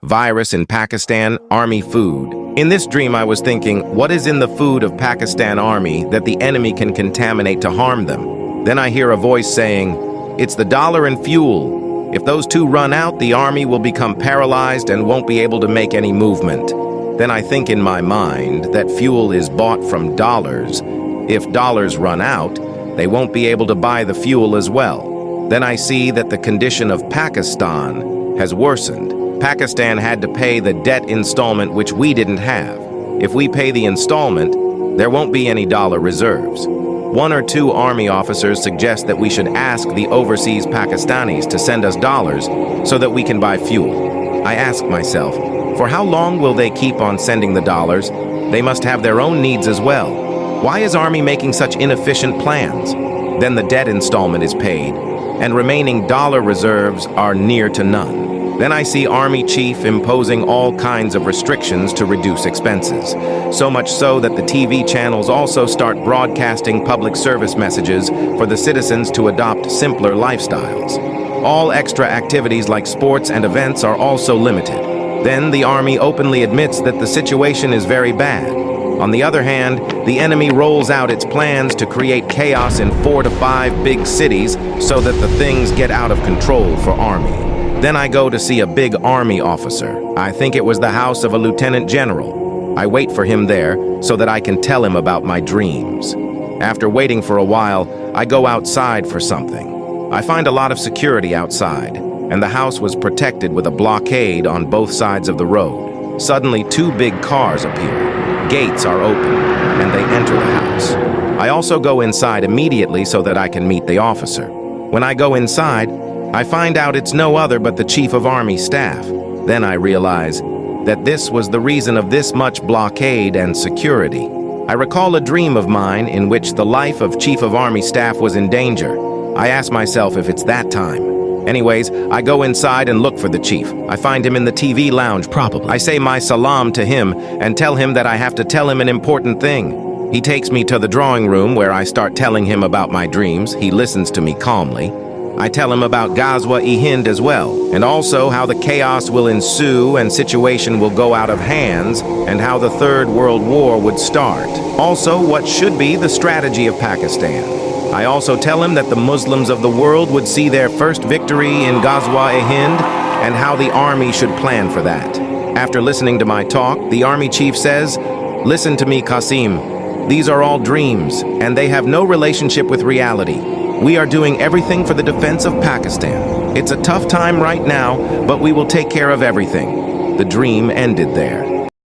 Virus in Pakistan, Army food. In this dream, I was thinking, what is in the food of Pakistan Army that the enemy can contaminate to harm them? Then I hear a voice saying, it's the dollar and fuel. If those two run out, the army will become paralyzed and won't be able to make any movement. Then I think in my mind that fuel is bought from dollars. If dollars run out, they won't be able to buy the fuel as well. Then I see that the condition of Pakistan has worsened. Pakistan had to pay the debt installment which we didn't have. If we pay the installment, there won't be any dollar reserves. One or two army officers suggest that we should ask the overseas Pakistanis to send us dollars so that we can buy fuel. I ask myself, for how long will they keep on sending the dollars? They must have their own needs as well. Why is Army making such inefficient plans? Then the debt installment is paid, and remaining dollar reserves are near to none. Then I see Army Chief imposing all kinds of restrictions to reduce expenses. So much so that the TV channels also start broadcasting public service messages for the citizens to adopt simpler lifestyles. All extra activities like sports and events are also limited. Then the Army openly admits that the situation is very bad. On the other hand, the enemy rolls out its plans to create chaos in 4 to 5 big cities so that the things get out of control for Army. Then I go to see a big army officer. I think it was the house of a lieutenant general. I wait for him there so that I can tell him about my dreams. After waiting for a while, I go outside for something. I find a lot of security outside, and the house was protected with a blockade on both sides of the road. Suddenly, 2 big cars appear. Gates are open, and they enter the house. I also go inside immediately so that I can meet the officer. When I go inside, I find out it's no other but the Chief of Army Staff. Then I realize that this was the reason of this much blockade and security. I recall a dream of mine in which the life of Chief of Army Staff was in danger. I ask myself if it's that time. Anyways, I go inside and look for the chief. I find him in the TV lounge, probably. I say my salam to him and tell him that I have to tell him an important thing. He takes me to the drawing room where I start telling him about my dreams. He listens to me calmly. I tell him about Ghazwa-e-Hind as well, and also how the chaos will ensue and situation will go out of hands, and how the Third World War would start. Also, what should be the strategy of Pakistan. I also tell him that the Muslims of the world would see their first victory in Ghazwa-e-Hind, and how the army should plan for that. After listening to my talk, the army chief says, "Listen to me, Qasim. These are all dreams, and they have no relationship with reality. We are doing everything for the defense of Pakistan. It's a tough time right now, but we will take care of everything." The dream ended there.